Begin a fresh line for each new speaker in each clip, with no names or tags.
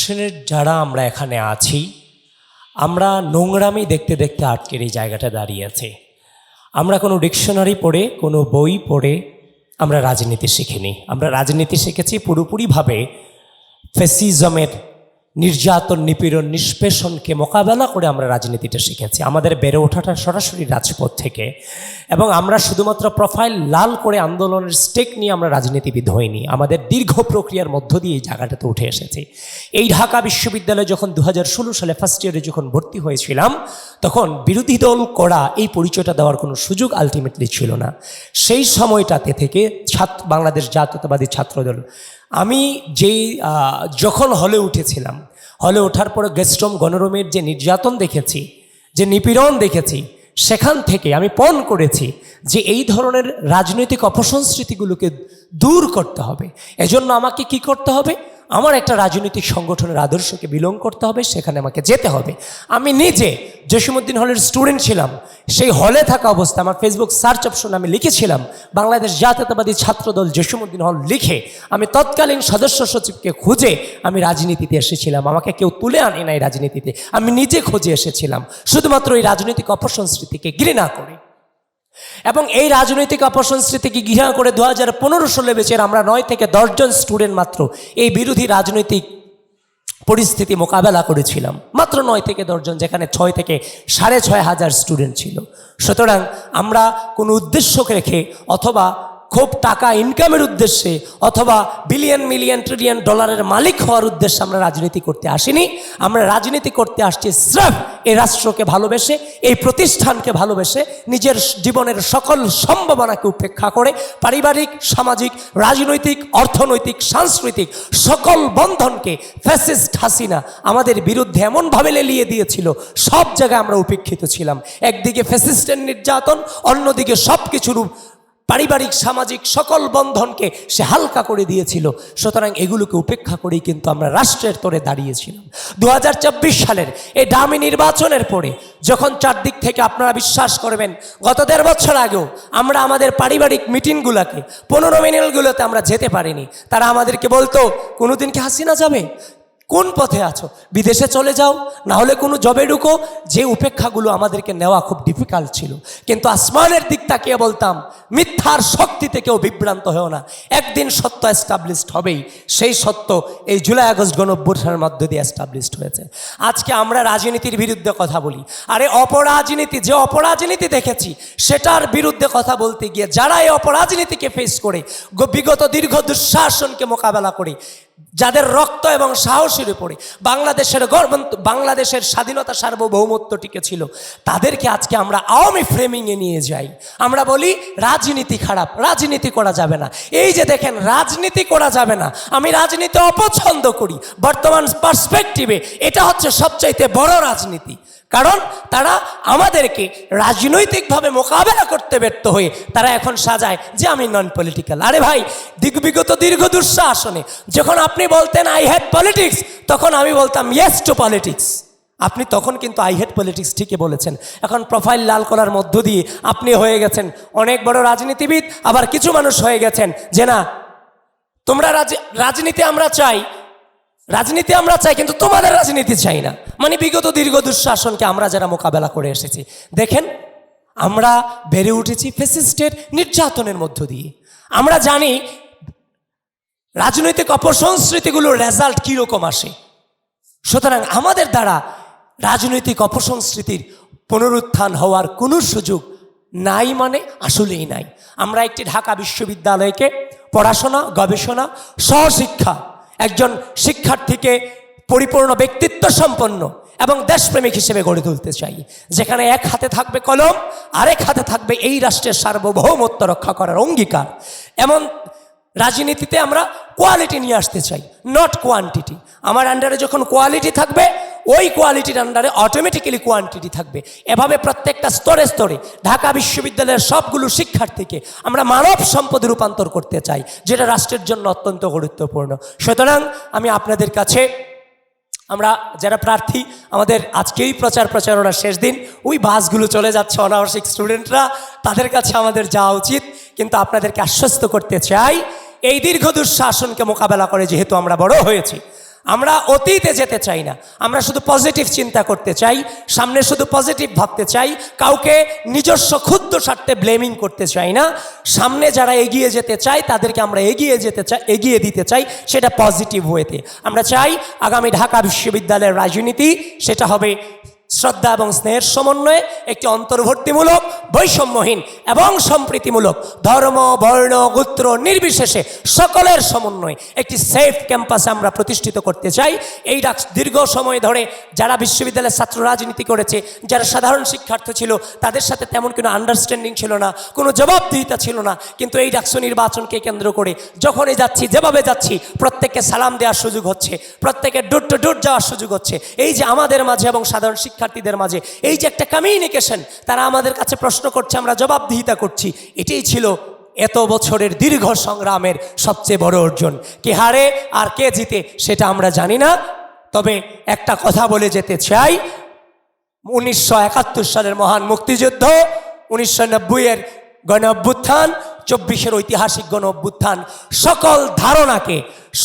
জেনারেশনের যারা আমরা এখানে আছি, আমরা নোংরামি দেখতে দেখতে আটকের এই জায়গাটা দাঁড়িয়ে আছে। আমরা কোনো ডিকশনারি পড়ে, কোনো বই পড়ে আমরা রাজনীতি শিখিনি। আমরা রাজনীতি শিখেছি পুরোপুরিভাবে ফ্যাসিজমের নির্যাতন, নিপীড়ন, নিষ্পেষণকে মোকাবেলা করে আমরা রাজনীতিটা শিখেছি। আমাদের বেড়ে ওঠাটা সরাসরি রাজপথ থেকে, এবং আমরা শুধুমাত্র প্রোফাইল লাল করে আন্দোলনের স্টেক নিয়ে আমরা রাজনীতিবিদ হইনি। আমাদের দীর্ঘ প্রক্রিয়ার মধ্য দিয়ে এই জায়গাটাতে উঠে এসেছি। এই ঢাকা বিশ্ববিদ্যালয়ে যখন 2016 সালে ফার্স্ট ইয়ারে যখন ভর্তি হয়েছিলাম, তখন বিরোধী দল করা এই পরিচয়টা দেওয়ার কোনো সুযোগ আলটিমেটলি ছিল না। সেই সময়টাতে থেকে বাংলাদেশ জাতীয়তাবাদী ছাত্রদল, আমি যখন হলে উঠেছিলাম, হলে ওঠার পরে গেস্টম গণরমের যে নির্যাতন দেখেছি, যে নিপীড়ন দেখেছি, সেখান থেকে আমি পণ করেছি যে এই ধরনের রাজনৈতিক অপসংস্কৃতিগুলোকে দূর করতে হবে। এজন্য আমাকে কি করতে হবে? আমার একটা রাজনৈতিক সংগঠনের আদর্শকে বিলং করতে হবে, সেখানে আমাকে যেতে হবে। আমি নিজে জসীমউদ্দিন হলের স্টুডেন্ট ছিলাম। সেই হলে থাকা অবস্থা আমার ফেসবুক সার্চ অপশনে আমি লিখেছিলাম বাংলাদেশ জাতীয়তাবাদী ছাত্রদল জসীমউদ্দিন হল লিখে আমি তৎকালীন সদস্য সচিবকে খুঁজে আমি রাজনীতিতে এসেছিলাম। আমাকে কেউ তুলে আনে নাই রাজনীতিতে, আমি নিজে খুঁজে এসেছিলাম শুধুমাত্র এই রাজনৈতিক অপসংস্কৃতিকে ঘৃণা করে। এবং এই রাজনৈতিক অপসংস্কৃতিকে ঘৃণা করে 2015 সালে বেচের আমরা 9 থেকে 10 জন স্টুডেন্ট মাত্র এই বিরোধী রাজনৈতিক পরিস্থিতি মোকাবেলা করেছিলাম। মাত্র 9 থেকে 10 জন, যেখানে 6 থেকে 6,500 স্টুডেন্ট ছিল। সুতরাং আমরা কোনো উদ্দেশ্যকে রেখে, অথবা খুব টাকা ইনকামের উদ্দেশ্যে, অথবা বিলিয়ন মিলিয়ন ট্রিলিয়ন ডলারের মালিক হওয়ার উদ্দেশ্যে আমরা রাজনীতি করতে আসিনি। আমরা রাজনীতি করতে আসছি স্রেফ এই রাষ্ট্রকে ভালোবেসে, এই প্রতিষ্ঠানকে ভালোবেসে, নিজের জীবনের সকল সম্ভাবনাকে উপেক্ষা করে পারিবারিক, সামাজিক, রাজনৈতিক, অর্থনৈতিক, সাংস্কৃতিক সকল বন্ধনকে ফ্যাসিস্ট হাসিনা আমাদের বিরুদ্ধে এমনভাবে লেলিয়ে দিয়েছিল, সব জায়গায় আমরা উপেক্ষিত ছিলাম। একদিকে ফ্যাসিস্টের নির্যাতন, অন্যদিকে সব কিছুর পারিবারিক, সামাজিক সকল বন্ধনকে সে হালকা করে দিয়েছিল। সুতরাং এগুলোকে উপেক্ষা করেই কিন্তু আমরা রাষ্ট্রের তরে দাঁড়িয়েছিলাম। 2024 সালের এই ডামি নির্বাচনের পরে যখন চারদিক থেকে, আপনারা বিশ্বাস করবেন, গত 1.5 বছর আগেও আমরা আমাদের পারিবারিক মিটিংগুলোকে, 15 মিনিটগুলোতে আমরা যেতে পারিনি। তারা আমাদেরকে বলতো, কোনোদিন কি হাসিনা যাবে? কোন পথে আছো? বিদেশে চলে যাও, না হলে কোনো জবে ঢুকো। যে উপেক্ষাগুলো আমাদেরকে নেওয়া খুব ডিফিকাল্ট ছিল, কিন্তু আসমানের দিক তাকিয়ে বলতাম, মিথ্যার শক্তি থেকেও বিভ্রান্ত হও না, একদিন সত্য এস্টাবলিশড হবেই। সেই সত্য এই জুলাই আগস্ট গণঅভ্যুত্থানের মধ্য দিয়ে এস্টাবলিশড হয়েছে। আজকে আমরা রাজনীতির বিরুদ্ধে কথা বলি, আরে অপরাজনীতি, যে অপরাজনীতি দেখেছি সেটার বিরুদ্ধে কথা বলতে গিয়ে যারা এই অপরাজনীতিকে ফেস করে, বিগত দীর্ঘ দুঃশাসনকে মোকাবেলা করে, যাদের রক্ত এবং সাহসের উপরে বাংলাদেশের স্বাধীনতা, সার্বভৌমত্ব টিকে ছিল, তাদেরকে আজকে আমরা আওয়ামী ফ্রেমিংয়ে নিয়ে যাই। আমরা বলি রাজনীতি খারাপ, রাজনীতি করা যাবে না। এই যে দেখেন, রাজনীতি করা যাবে না, আমি রাজনীতি অপছন্দ করি। বর্তমান পার্সপেক্টিভে এটা হচ্ছে সবচাইতে বড় রাজনীতি, কারণ তারা আমাদেরকে রাজনৈতিকভাবে মোকাবেলা করতে ব্যর্থ হয়ে তারা এখন সাজায় যে আমি নন পলিটিক্যাল। আরে ভাই, বিগত দীর্ঘ দুঃশাসনে যখন আপনি বলতেন আই হেট পলিটিক্স, তখন আমি বলতাম ইয়েস টু পলিটিক্স। আপনি তখন কিন্তু আই হেট পলিটিক্স ঠিকই বলেছেন। এখন প্রোফাইল লাল করার মধ্য দিয়ে আপনি হয়ে গেছেন অনেক বড় রাজনীতিবিদ। আবার কিছু মানুষ হয়ে গেছেন যে না, তোমরা রাজনীতি আমরা চাই, রাজনীতি আমরা চাই, কিন্তু তোমাদের রাজনীতি চাই না। মানে বিগত দীর্ঘ দুঃশাসনকে আমরা যারা মোকাবেলা করে এসেছি, দেখেন আমরা বেড়ে উঠেছি ফ্যাসিস্টের নির্যাতনের মধ্য দিয়ে। আমরা জানি রাজনৈতিক অপসংস্কৃতিগুলোর রেজাল্ট কীরকম আসে। সুতরাং আমাদের দ্বারা রাজনৈতিক অপসংস্কৃতির পুনরুত্থান হওয়ার কোনো সুযোগ নাই, মানে আসলেই নাই। আমরা একটি ঢাকা বিশ্ববিদ্যালয়কে পড়াশোনা, গবেষণা, সহশিক্ষা, একজন শিক্ষার্থীকে পরিপূর্ণ ব্যক্তিত্ব সম্পন্ন এবং দেশপ্রেমিক হিসেবে গড়ে তুলতে চাই, যেখানে এক হাতে থাকবে কলম, আরেক হাতে থাকবে এই রাষ্ট্রের সার্বভৌমত্ব রক্ষা করার অঙ্গীকার। এমন রাজনীতিতে আমরা কোয়ালিটি নিয়ে আসতে চাই, নট কোয়ান্টিটি। আমার আন্ডারে যখন কোয়ালিটি থাকবে, ওই কোয়ালিটির আন্ডারে অটোমেটিক্যালি কোয়ান্টিটি থাকবে। এভাবে প্রত্যেকটা স্তরে স্তরে ঢাকা বিশ্ববিদ্যালয়ের সবগুলো শিক্ষার্থীকে আমরা মানব সম্পদে রূপান্তর করতে চাই, যেটা রাষ্ট্রের জন্য অত্যন্ত গুরুত্বপূর্ণ। সুতরাং আমি আপনাদের কাছে, আমরা যারা প্রার্থী, আমাদের আজকেই প্রচারণার শেষ দিন, ওই বাসগুলো চলে যাচ্ছে, অনাবশ্যক স্টুডেন্টরা, তাদের কাছে আমাদের যাওয়া উচিত। কিন্তু আপনাদেরকে আশ্বস্ত করতে চাই, এই দীর্ঘ দুঃশাসনকে মোকাবেলা করে যেহেতু আমরা বড় হয়েছি, আমরা অতীতে যেতে চাই না, আমরা শুধু পজিটিভ চিন্তা করতে চাই, সামনে শুধু পজিটিভ ভাবতে চাই, কাউকে নিজস্ব ক্ষুদ্র স্বার্থে ব্লেমিং করতে চাই না। সামনে যারা এগিয়ে যেতে চায় তাদেরকে আমরা এগিয়ে দিতে চাই, সেটা পজিটিভ ওয়েতে। আমরা চাই আগামী ঢাকা বিশ্ববিদ্যালয়ের রাজনীতি সেটা হবে শ্রদ্ধা এবং স্নেহের সমন্বয়ে একটি অন্তর্ভুক্তিমূলক, বৈষম্যহীন এবং সম্প্রীতিমূলক, ধর্ম বর্ণ গোত্র নির্বিশেষে সকলের সমন্বয়ে একটি সেফ ক্যাম্পাসে আমরা প্রতিষ্ঠিত করতে চাই। এই দীর্ঘ সময় ধরে যারা বিশ্ববিদ্যালয়ের ছাত্র রাজনীতি করেছে, যারা সাধারণ শিক্ষার্থী ছিল, তাদের সাথে তেমন কোনো আন্ডারস্ট্যান্ডিং ছিল না, কোনো জবাবদিহিতা ছিল না। কিন্তু এই ডাকসু নির্বাচনকে কেন্দ্র করে যখনই যাচ্ছি, যেভাবে যাচ্ছি, প্রত্যেককে সালাম দেওয়ার সুযোগ হচ্ছে, প্রত্যেকের ডোর টু ডোর যাওয়ার সুযোগ হচ্ছে। এই যে আমাদের মাঝে এবং সাধারণ শিক্ষার্থীদের মাঝে এই যে একটা কমিউনিকেশন, তারা আমাদের কাছে প্রশ্ন করছে, আমরা জবাবদিহিতা করছি, এটাই ছিল এত বছরের দীর্ঘ সংগ্রামের সবচেয়ে বড় অর্জন। কে হারে আর কে জিতে সেটা আমরা জানি না, তবে একটা কথা বলে যেতে চাই, 1971 সালের মহান মুক্তিযুদ্ধ, 1990-এর গণ অভ্যুত্থান, 24-এর ঐতিহাসিক গণ অভ্যুত্থান, সকল ধারণাকে,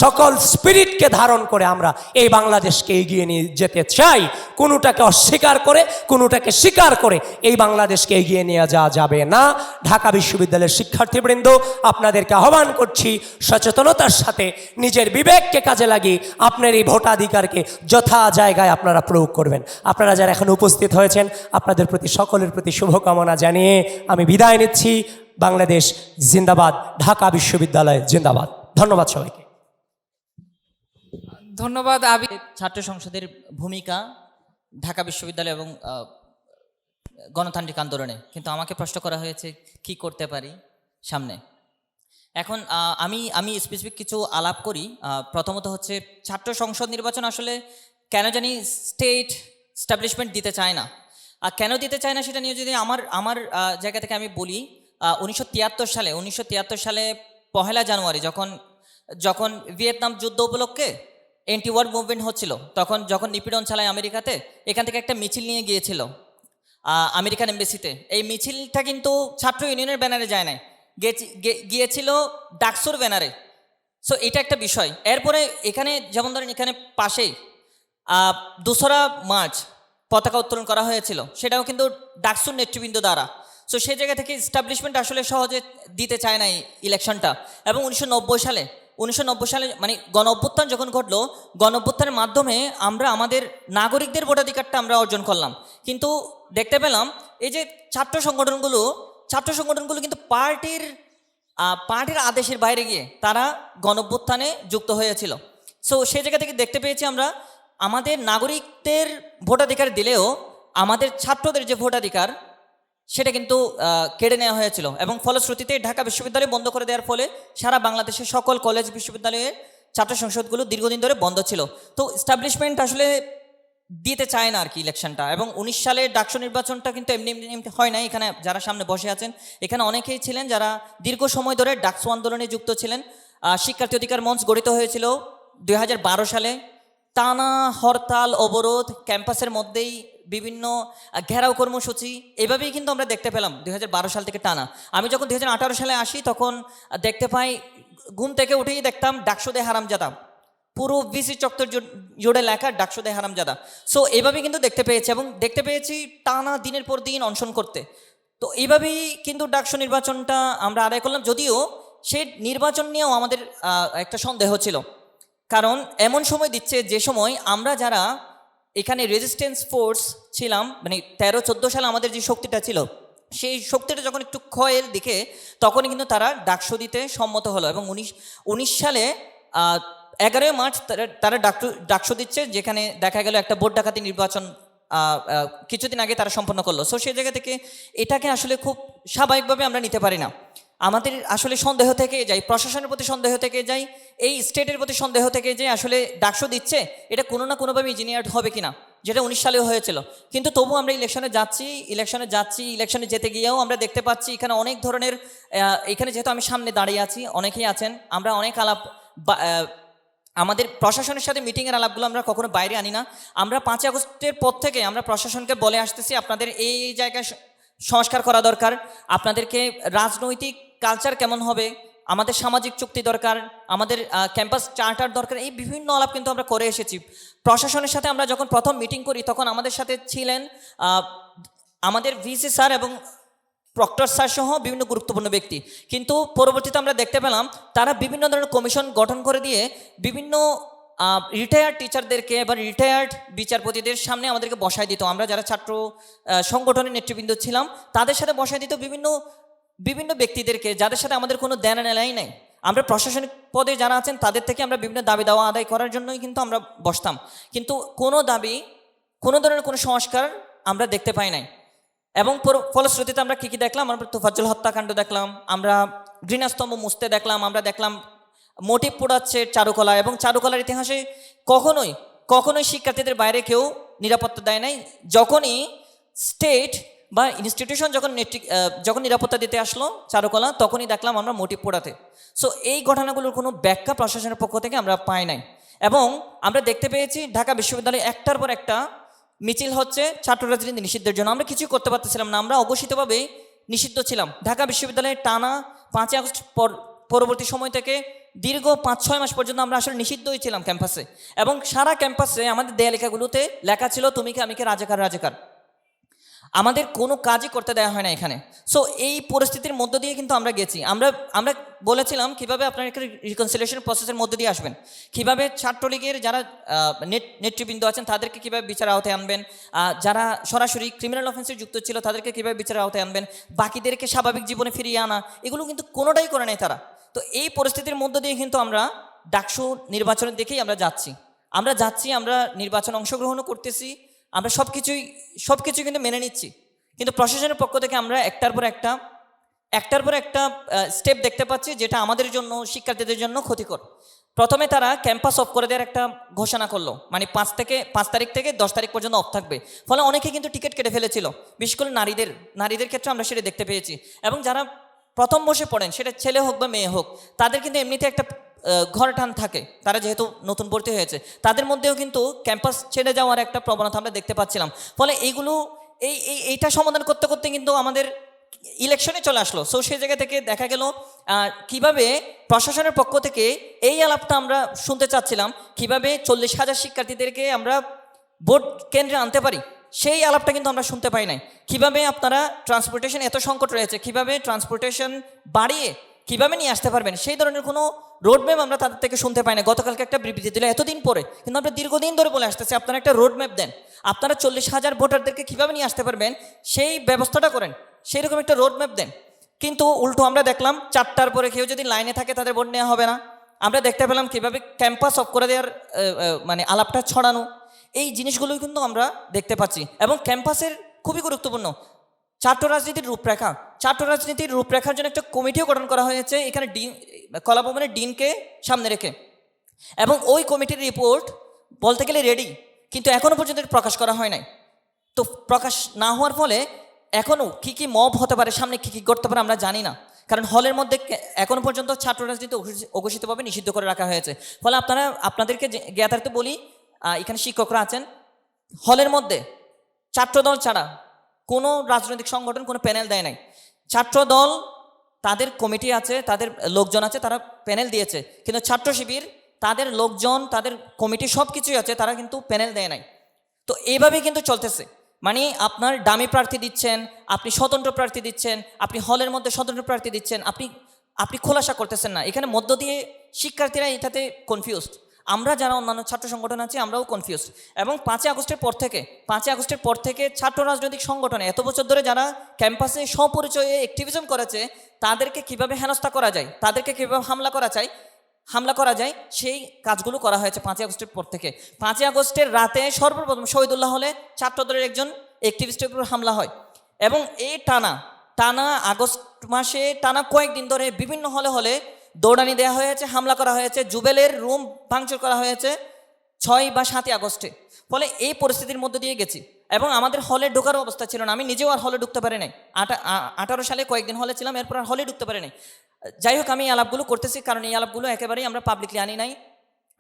সকল স্পিরিটকে ধারণ করে আমরা এই বাংলাদেশকে এগিয়ে নিয়ে যেতে চাই। কোনোটাকে অস্বীকার করে, কোনোটাকে স্বীকার করে এই বাংলাদেশকে এগিয়ে নিয়ে যাওয়া যাবে না। ঢাকা বিশ্ববিদ্যালয়ের শিক্ষার্থীবৃন্দ, আপনাদেরকে আহ্বান করছি, সচেতনতার সাথে নিজের বিবেককে কাজে লাগিয়ে আপনার এই ভোটাধিকারকে যথা জায়গায় আপনারা প্রয়োগ করবেন। আপনারা যারা এখন উপস্থিত হয়েছেন, আপনাদের প্রতি সকলের প্রতি শুভকামনা জানিয়ে আমি বিদায় নিচ্ছি। বাংলাদেশ জিন্দাবাদ, ঢাকা বিশ্ববিদ্যালয় জিন্দাবাদ। ধন্যবাদ সবাইকে।
ধন্যবাদ আবি। ছাত্র সংসদের ভূমিকা ঢাকা বিশ্ববিদ্যালয় এবং গণতান্ত্রিক আন্দোলনে, কিন্তু আমাকে প্রশ্ন করা হয়েছে কি করতে পারি সামনে। এখন আমি স্পেসিফিক কিছু আলাপ করি। প্রথমত হচ্ছে ছাত্র সংসদ নির্বাচন আসলে কেন জানি স্টেট স্টাবলিশমেন্ট দিতে চায় না। আর কেন দিতে চায় না সেটা নিয়ে যদি আমার জায়গা থেকে আমি বলি, 1973 সালে 1 জানুয়ারি যখন ভিয়েতনাম যুদ্ধ উপলক্ষে এন্টি ওয়ার মুভমেন্ট হচ্ছিল, যখন নিপীড়ন চালায় আমেরিকাতে, এখান থেকে একটা মিছিল নিয়ে গিয়েছিল আমেরিকান এমবেসিতে। এই মিছিলটা কিন্তু ছাত্র ইউনিয়নের ব্যানারে যায় নাই, গিয়েছিল ডাকসুর ব্যানারে। সো এটা একটা বিষয়। এরপরে এখানে যেমন ধরেন এখানে পাশেই 2রা মার্চ পতাকা উত্তোলন করা হয়েছিল, সেটাও কিন্তু ডাকসুর নেতৃবৃন্দ দ্বারা। সো সেই জায়গা থেকে এস্টাবলিশমেন্ট আসলে সহজে দিতে চায় না এই ইলেকশনটা। এবং 1990 সালে মানে গণ অভ্যুত্থান যখন ঘটলো, গণ অভ্যুত্থানের মাধ্যমে আমরা আমাদের নাগরিকদের ভোটাধিকারটা আমরা অর্জন করলাম। কিন্তু দেখতে পেলাম এই যে ছাত্র সংগঠনগুলো কিন্তু পার্টির আদেশের বাইরে গিয়ে তারা গণ অভ্যুত্থানে যুক্ত হয়েছিল। সো সেই জায়গা থেকে দেখতে পেয়েছি আমরা আমাদের নাগরিকদের ভোটাধিকার দিলেও আমাদের ছাত্রদের যে ভোটাধিকার সেটা কিন্তু কেড়ে নেওয়া হয়েছিল। এবং ফলশ্রুতিতে ঢাকা বিশ্ববিদ্যালয় বন্ধ করে দেওয়ার ফলে সারা বাংলাদেশের সকল কলেজ বিশ্ববিদ্যালয়ের ছাত্র সংসদগুলো দীর্ঘদিন ধরে বন্ধ ছিল। তো এস্টাবলিশমেন্ট আসলে দিতে চায় না আর কি ইলেকশনটা। এবং 19 সালের ডাকসু নির্বাচনটা কিন্তু এমনি হয় নাই। এখানে যারা সামনে বসে আছেন এখানে অনেকেই ছিলেন যারা দীর্ঘ সময় ধরে ডাকসু আন্দোলনে যুক্ত ছিলেন। শিক্ষার্থী অধিকার মঞ্চ গঠিত হয়েছিল 2012 সালে। টানা হরতাল, অবরোধ, ক্যাম্পাসের মধ্যেই বিভিন্ন ঘেরাও কর্মসূচি, এভাবেই কিন্তু আমরা দেখতে পেলাম 2012 সাল থেকে টানা। আমি যখন 2018 সালে আসি তখন দেখতে পাই, ঘুম থেকে উঠেই দেখতাম ডাকসুদে হারামজাদা, পুরো ভিসি চত্বর জুড়ে লেখা ডাকসুদে হারামজাদা। সো এইভাবেই কিন্তু দেখতে পেয়েছি এবং দেখতে পেয়েছি টানা দিনের পর দিন অনশন করতে। তো এইভাবেই কিন্তু ডাকসু নির্বাচনটা আমরা আদায় করলাম, যদিও সেই নির্বাচন নিয়েও আমাদের একটা সন্দেহ ছিল। কারণ এমন সময় দিচ্ছে যে সময় আমরা যারা এখানে রেজিস্ট্যান্স ফোর্স ছিলাম, মানে 13-14 সালে আমাদের যে শক্তিটা ছিল, সেই শক্তিটা যখন একটু ক্ষয়ের দিকে, তখনই কিন্তু তারা ডাকসু দিতে সম্মত হলো। এবং 19 সালে 11 মার্চ তারা ডাকসু দিচ্ছে, যেখানে দেখা গেল একটা ভোট ডাকাতি নির্বাচন কিছুদিন আগে তারা সম্পন্ন করলো। সো সেই জায়গা থেকে এটাকে আসলে খুব স্বাভাবিকভাবে আমরা নিতে পারি না। আমাদের আসলে সন্দেহ থেকে যাই, প্রশাসনের প্রতি সন্দেহ থেকে যাই, এই স্টেটের প্রতি সন্দেহ থেকে যে আসলে ডাকসু দিচ্ছে এটা কোনো না কোনোভাবে ইঞ্জিনিয়ার্ড হবে কিনা, যেটা 19 সালেও হয়েছিল। কিন্তু তবু আমরা ইলেকশনে ইলেকশনে যেতে গিয়েও আমরা দেখতে পাচ্ছি এখানে অনেক ধরনের, এখানে যেহেতু আমি সামনে দাঁড়িয়ে আছি, অনেকেই আছেন, আমরা অনেক আলাপ, আমাদের প্রশাসনের সাথে মিটিংয়ের আলাপগুলো আমরা কখনো বাইরে আনি না। আমরা 5 আগস্টের পর থেকে আমরা প্রশাসনকে বলে আসতেছি আপনাদের এই জায়গায় সংস্কার করা দরকার, আপনাদেরকে রাজনৈতিক কালচার কেমন হবে, আমাদের সামাজিক চুক্তি দরকার, আমাদের ক্যাম্পাস চার্টার দরকার, এই বিভিন্ন আলাপ কিন্তু আমরা করে এসেছি। প্রশাসনের সাথে আমরা যখন প্রথম মিটিং করি তখন আমাদের সাথে ছিলেন আমাদের ভিসি স্যার এবং প্রক্টর স্যার সহ বিভিন্ন গুরুত্বপূর্ণ ব্যক্তি। কিন্তু পরবর্তীতে আমরা দেখতে পেলাম তারা বিভিন্ন ধরনের কমিশন গঠন করে দিয়ে বিভিন্ন রিটায়ার্ড টিচারদেরকে বা রিটায়ার্ড বিচারপতিদের সামনে আমাদেরকে বসায় দিত। আমরা যারা ছাত্র সংগঠনের নেতৃবৃন্দ ছিলাম তাদের সাথে বসায় দিত বিভিন্ন বিভিন্ন ব্যক্তিদেরকে, যাদের সাথে আমাদের কোনো দেনা নেলাই নেই। আমরা প্রশাসনিক পদে যারা আছেন তাদের থেকে আমরা বিভিন্ন দাবি দাওয়া আদায় করার জন্যই কিন্তু আমরা বসতাম, কিন্তু কোনো দাবি, কোনো ধরনের কোনো সংস্কার আমরা দেখতে পাই নাই। এবং ফলশ্রুতিতে আমরা কী কী দেখলাম? আমরা তোফাজ্জল হত্যাকাণ্ড দেখলাম, আমরা ঘৃণাস্তম্ভ মুছতে দেখলাম, আমরা দেখলাম মোটিভ পোড়াচ্ছে চারুকলা, এবং চারুকলার ইতিহাসে কখনোই শিক্ষার্থীদের বাইরে কেউ নিরাপত্তা দেয় নাই। যখনই স্টেট বা ইনস্টিটিউশন যখন নিরাপত্তা দিতে আসলো চারুকলা, তখনই দেখলাম আমরা মোটিভ পোড়াতে। সো এই ঘটনাগুলোর কোনো ব্যাখ্যা প্রশাসনের পক্ষ থেকে আমরা পাই নাই। এবং আমরা দেখতে পেয়েছি ঢাকা বিশ্ববিদ্যালয়ে একটার পর একটা মিছিল হচ্ছে ছাত্র রাজনীতি নিষিদ্ধের জন্য। আমরা কিছুই করতে পারতেছিলাম না, আমরা অঘোষিতভাবেই নিষিদ্ধ ছিলাম। ঢাকা বিশ্ববিদ্যালয়ে টানা 5 আগস্ট পরবর্তী সময় থেকে দীর্ঘ 5-6 মাস পর্যন্ত আমরা আসলে নিষিদ্ধই ছিলাম ক্যাম্পাসে। এবং সারা ক্যাম্পাসে আমাদের দেয়ালিকাগুলোতে লেখা ছিল তুমি কি আমি কে, রাজাকার রাজাকার। আমাদের কোনো কাজই করতে দেওয়া হয় না এখানে। সো এই পরিস্থিতির মধ্য দিয়ে কিন্তু আমরা গেছি। আমরা বলেছিলাম কিভাবে আপনারা একটা রিকনসিলিয়েশন প্রসেসের মধ্যে দিয়ে আসবেন, কিভাবে ছাত্রলীগের যারা নেতৃবৃন্দ আছেন তাদেরকে কীভাবে বিচার আওতায় আনবেন, যারা সরাসরি ক্রিমিনাল অফেন্সে যুক্ত ছিল তাদেরকে কীভাবে বিচার আওতায় আনবেন, বাকিদেরকে স্বাভাবিক জীবনে ফিরিয়ে আনা, এগুলো কিন্তু কোনোটাই করে নাই তারা। তো এই পরিস্থিতির মধ্য দিয়ে কিন্তু আমরা ডাকসু নির্বাচনের দিকেই আমরা যাচ্ছি, আমরা নির্বাচনে অংশগ্রহণও করতেছি, আমরা সব কিছুই কিন্তু মেনে নিচ্ছি। কিন্তু প্রশাসনের পক্ষ থেকে আমরা একটার পর একটা স্টেপ দেখতে পাচ্ছি যেটা আমাদের জন্য, শিক্ষার্থীদের জন্য ক্ষতিকর। প্রথমে তারা ক্যাম্পাস অফ করে দেওয়ার একটা ঘোষণা করলো, মানে 5 তারিখ থেকে 10 তারিখ পর্যন্ত অফ থাকবে। ফলে অনেকে কিন্তু টিকিট কেটে ফেলেছিল, বিশেষ করে নারীদের ক্ষেত্রে আমরা সেটা দেখতে পেয়েছি। এবং যারা প্রথম বসে পড়েন, সেটা ছেলে হোক বা মেয়ে হোক, তাদের কিন্তু এমনিতে একটা ঘর টান থাকে, তারা যেহেতু নতুন ভর্তি হয়েছে, তাদের মধ্যেও কিন্তু ক্যাম্পাস ছেড়ে যাওয়ার একটা প্রবণতা আমরা দেখতে পাচ্ছিলাম। ফলে এইটা সমাধান করতে করতে কিন্তু আমাদের ইলেকশনে চলে আসলো। সো সেই জায়গা থেকে দেখা গেল কিভাবে প্রশাসনের পক্ষ থেকে এই আলাপটা আমরা শুনতে চাচ্ছিলাম, কিভাবে 40,000 শিক্ষার্থীদেরকে আমরা ভোট কেন্দ্রে আনতে পারি, সেই আলাপটা কিন্তু আমরা শুনতে পাই নাই। কিভাবে আপনারা ট্রান্সপোর্টেশন এত সংকট রয়েছে, কিভাবে ট্রান্সপোর্টেশন বাড়িয়ে কিভাবে নিয়ে আসতে পারবেন, সেই ধরনের কোনো রোডম্যাপ আমরা তাদের থেকে শুনতে পাই না। গতকালকে একটা বিবৃতি দিল এতদিন পরে, কিন্তু আমরা দীর্ঘদিন ধরে বলে আসতেছি আপনারা একটা রোডম্যাপ দেন, আপনারা 40,000 ভোটারদেরকে কীভাবে নিয়ে আসতে পারবেন সেই ব্যবস্থাটা করেন, সেই রকম একটা রোডম্যাপ দেন। কিন্তু উল্টো আমরা দেখলাম 4টার পরে কেউ যদি লাইনে থাকে তাদের ভোট নেওয়া হবে না। আমরা দেখতে পেলাম কীভাবে ক্যাম্পাস অফ করে দেওয়ার মানে আলাপটা ছড়ানো, এই জিনিসগুলোই কিন্তু আমরা দেখতে পাচ্ছি। এবং ক্যাম্পাসের খুবই গুরুত্বপূর্ণ ছাত্র রাজনীতির রূপরেখার জন্য একটা কমিটিও গঠন করা হয়েছে এখানে কলাভবনের ডিনকে সামনে রেখে। এবং ওই কমিটির রিপোর্ট বলতে গেলে রেডি, কিন্তু এখনও পর্যন্ত প্রকাশ করা হয় নাই। তো প্রকাশ না হওয়ার ফলে এখনও কী মব হতে পারে, সামনে কী করতে পারে আমরা জানি না। কারণ হলের মধ্যে এখনও পর্যন্ত ছাত্র রাজনীতি অঘোষিতভাবে নিষিদ্ধ করে রাখা হয়েছে। ফলে আপনাদেরকে জ্ঞাতার্থে বলি, এখানে শিক্ষকরা আছেন, হলের মধ্যে ছাত্রদল ছাড়া কোনো রাজনৈতিক সংগঠন কোনো প্যানেল দেয় নাই। ছাত্রদল তাদের কমিটি আছে, তাদের লোকজন আছে, তারা প্যানেল দিয়েছে, কিন্তু ছাত্র শিবির তাদের লোকজন, তাদের কমিটি সব কিছুই আছে, তারা কিন্তু প্যানেল দেয় নাই। তো এইভাবেই কিন্তু চলতেছে, মানে আপনার ডামি প্রার্থী দিচ্ছেন, আপনি স্বতন্ত্র প্রার্থী দিচ্ছেন, আপনি হলের মধ্যে স্বতন্ত্র প্রার্থী দিচ্ছেন, আপনি খোলাসা করতেছেন না। এখানে মধ্য দিয়ে শিক্ষার্থীরা এটাতে কনফিউজড, আমরা যারা অন্যান্য ছাত্র সংগঠন আছি আমরাও কনফিউজড। এবং 5 আগস্টের পর থেকে ছাত্র রাজনৈতিক সংগঠনে এত বছর ধরে যারা ক্যাম্পাসে স্বপরিচয়ে অ্যাক্টিভিজম করেছে তাদেরকে কিভাবে হেনস্থা করা যায়, তাদেরকে কীভাবে হামলা করা যায় সেই কাজগুলো করা হয়েছে 5 আগস্টের পর থেকে। 5 আগস্টের রাতে সর্বপ্রথম শহীদুল্লাহ হলে ছাত্রদলের একজন অ্যাক্টিভিস্টের উপর হামলা হয়। এবং এই টানা আগস্ট মাসে টানা কয়েকদিন ধরে বিভিন্ন হলে দৌড়ানি দেওয়া হয়েছে, হামলা করা হয়েছে, জুবেলের রুম ভাঙচুর করা হয়েছে 6 বা 7 আগস্টে। ফলে এই পরিস্থিতির মধ্যে দিয়ে গেছি। এবং আমাদের হলে ঢোকার অবস্থা ছিল না, আমি নিজেও আর হলে ঢুকতে পারি নাই। 18 সালে কয়েকদিন হলে ছিলাম, এরপর আর হলে ঢুকতে পারি নাই। যাই হোক, আমি এই আলাপগুলো করতেছি কারণ এই আলাপগুলো একেবারেই আমরা পাবলিকলি আনি নাই,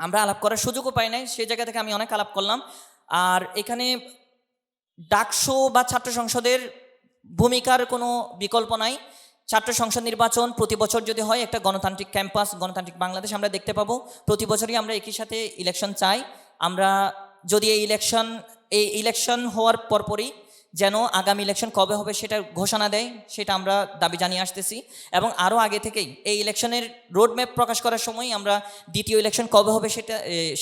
আমরা আলাপ করার সুযোগও পাই নাই, সেই জায়গা থেকে আমি অনেক আলাপ করলাম। আর এখানে ডাকসু বা ছাত্র সংসদের ভূমিকার কোনো বিকল্প নাই। ছাত্র সংসদ নির্বাচন প্রতি বছর যদি হয়, একটা গণতান্ত্রিক ক্যাম্পাস, গণতান্ত্রিক বাংলাদেশ আমরা দেখতে পাবো। প্রতি বছরই আমরা একই সাথে ইলেকশন চাই। আমরা যদি এই ইলেকশন হওয়ার পরপরই যেন আগামী ইলেকশন কবে হবে সেটা ঘোষণা দেয়, সেটা আমরা দাবি জানিয়ে আসতেছি। এবং আরও আগে থেকেই এই ইলেকশনের রোডম্যাপ প্রকাশ করার সময় আমরা দ্বিতীয় ইলেকশন কবে হবে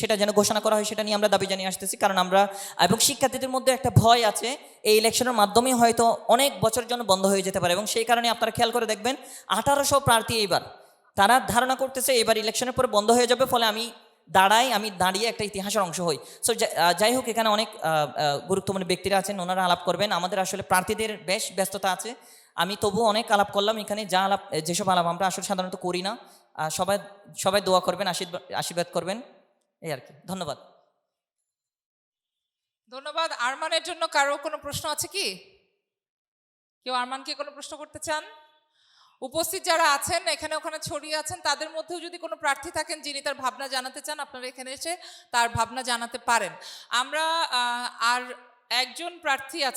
সেটা যেন ঘোষণা করা হয় সেটা নিয়ে আমরা দাবি জানিয়ে আসতেছি। কারণ আমরা এবং শিক্ষার্থীদের মধ্যে একটা ভয় আছে, এই ইলেকশনের মাধ্যমে হয়তো অনেক বছরের জন্য বন্ধ হয়ে যেতে পারে। এবং সেই কারণে আপনারা খেয়াল করে দেখবেন 1800 প্রার্থী এইবার, তারা ধারণা করতেছে এবার ইলেকশনের পরে বন্ধ হয়ে যাবে, ফলে আমি দাঁড়িয়ে একটা ইতিহাসের অংশ হই। সো যাই হোক, এখানে অনেক গুরুত্বপূর্ণ ব্যক্তিরা আছেন, ওনারা আলাপ করবেন। আমাদের আসলে প্রার্থীদের বেশ ব্যস্ততা আছে, আমি তবু অনেক আলাপ করলাম এখানে। যেসব আলাপ আমরা আসলে সাধারণত করি না। সবাই দোয়া করবেন, আশীর্বাদ করবেন, এই আর কি। ধন্যবাদ।
ধন্যবাদ। আরমানের জন্য কারো কোনো প্রশ্ন আছে কি? কেউ আরমানকে কোনো প্রশ্ন করতে চান? উপস্থিত যারা আছেন এখানে ওখানে ছড়িয়ে আছেন, তাদের মধ্যেও যদি কোনো প্রার্থী থাকেন যিনি তার ভাবনা জানাতে চান, আপনারা এখানে এসে তার ভাবনা জানাতে পারেন। আমরা আর একজন প্রার্থী আজকে